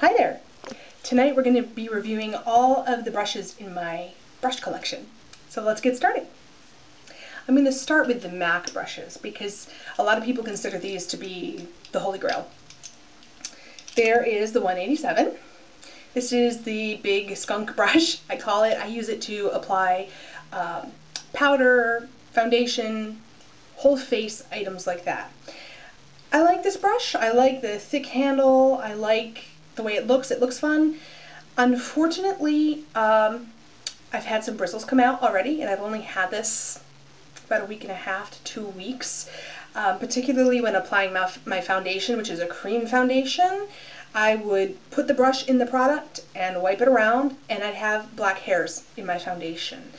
Hi there! Tonight we're going to be reviewing all of the brushes in my brush collection. So let's get started. I'm going to start with the MAC brushes because a lot of people consider these to be the holy grail. There is the 187. This is the big skunk brush, I call it. I use it to apply powder, foundation, whole face items like that. I like this brush. I like the thick handle. I like the way it looks. It looks fun. Unfortunately, I've had some bristles come out already, and I've only had this about a week and a half to 2 weeks. Particularly when applying my foundation, which is a cream foundation, I would put the brush in the product and wipe it around, and I'd have black hairs in my foundation.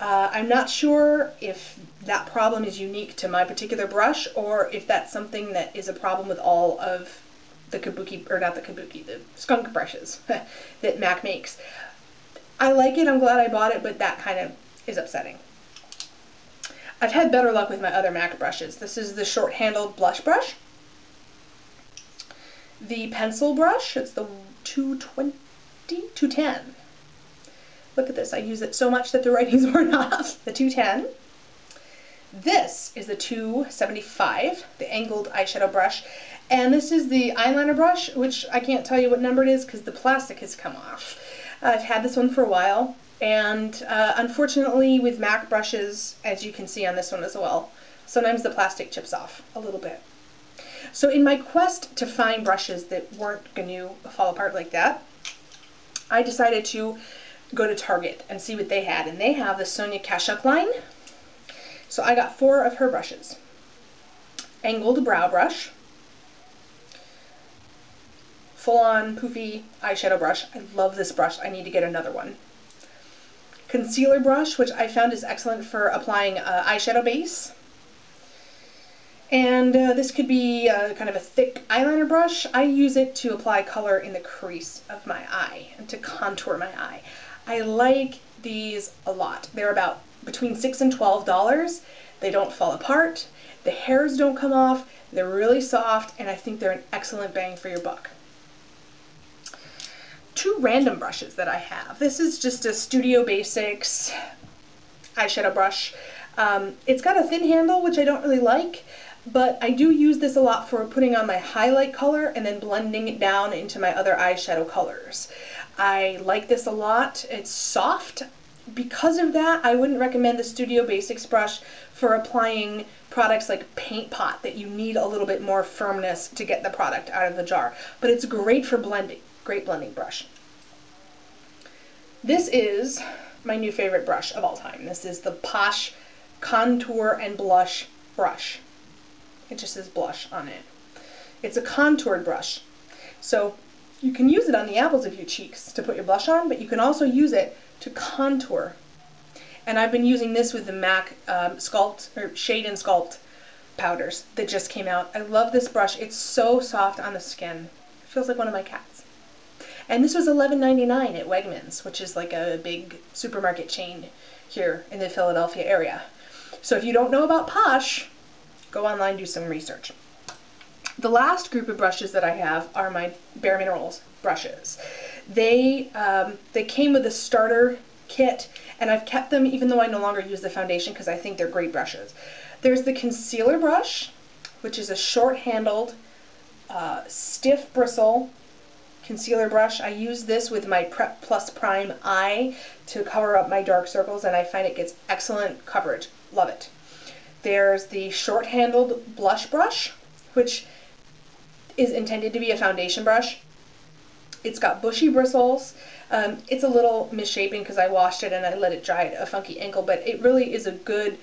I'm not sure if that problem is unique to my particular brush or if that's something that is a problem with all of the kabuki, or not the kabuki, the skunk brushes that MAC makes. I like it, I'm glad I bought it, but that kind of is upsetting. I've had better luck with my other MAC brushes. This is the short-handled blush brush. The pencil brush, it's the 210. Look at this, I use it so much that the writing's worn off. The 210. This is the 275, the angled eyeshadow brush. And this is the eyeliner brush, which I can't tell you what number it is because the plastic has come off. I've had this one for a while, and unfortunately with MAC brushes, as you can see on this one as well, sometimes the plastic chips off a little bit. So in my quest to find brushes that weren't going to fall apart like that, I decided to go to Target and see what they had, and they have the Sonia Kashuk line. So I got 4 of her brushes. Angled brow brush, full-on poofy eyeshadow brush. I love this brush. I need to get another one. Concealer brush, which I found is excellent for applying eyeshadow base. And this could be kind of a thick eyeliner brush. I use it to apply color in the crease of my eye and to contour my eye. I like these a lot. They're about between $6 and $12. They don't fall apart. The hairs don't come off. They're really soft, and I think they're an excellent bang for your buck. 2 random brushes that I have. This is just a Studio Basics eyeshadow brush. It's got a thin handle, which I don't really like, but I do use this a lot for putting on my highlight color and then blending it down into my other eyeshadow colors. I like this a lot. It's soft. Because of that, I wouldn't recommend the Studio Basics brush for applying products like Paint Pot that you need a little bit more firmness to get the product out of the jar. But it's great for blending. Great blending brush. This is my new favorite brush of all time. This is the Posh Contour and Blush brush. It just says blush on it. It's a contoured brush. So you can use it on the apples of your cheeks to put your blush on, but you can also use it to contour. And I've been using this with the MAC Sculpt, or Shade and Sculpt powders that just came out. I love this brush. It's so soft on the skin. It feels like one of my cats. And this was $11.99 at Wegmans, which is like a big supermarket chain here in the Philadelphia area. So if you don't know about Posh, go online, do some research. The last group of brushes that I have are my Bare Minerals brushes. They came with a starter kit, and I've kept them even though I no longer use the foundation because I think they're great brushes. There's the concealer brush, which is a short-handled, stiff bristle concealer brush. I use this with my Prep Plus Prime eye to cover up my dark circles, and I find it gets excellent coverage. Love it. There's the short-handled blush brush, which is intended to be a foundation brush. It's got bushy bristles. It's a little misshapen because I washed it and I let it dry at a funky angle, but it really is a good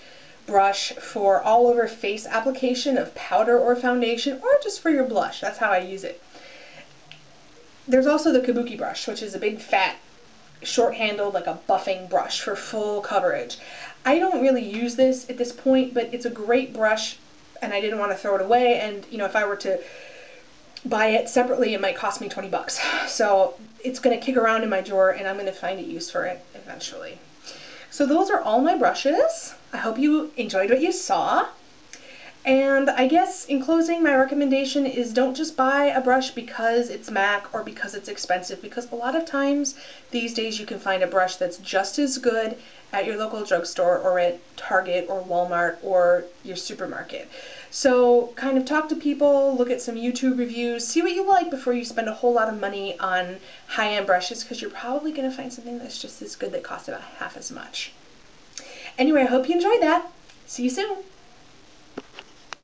brush for all over face application of powder or foundation, or just for your blush. That's how I use it. There's also the kabuki brush, which is a big fat short-handled, like a buffing brush for full coverage. I don't really use this at this point, but it's a great brush and I didn't want to throw it away, and you know, if I were to buy it separately it might cost me 20 bucks. So it's going to kick around in my drawer and I'm going to find a use for it eventually. So those are all my brushes. I hope you enjoyed what you saw. And I guess in closing, my recommendation is don't just buy a brush because it's MAC or because it's expensive, because a lot of times these days you can find a brush that's just as good at your local drugstore or at Target or Walmart or your supermarket. So kind of talk to people, look at some YouTube reviews, see what you like before you spend a whole lot of money on high-end brushes, because you're probably going to find something that's just as good that costs about half as much. Anyway, I hope you enjoyed that. See you soon.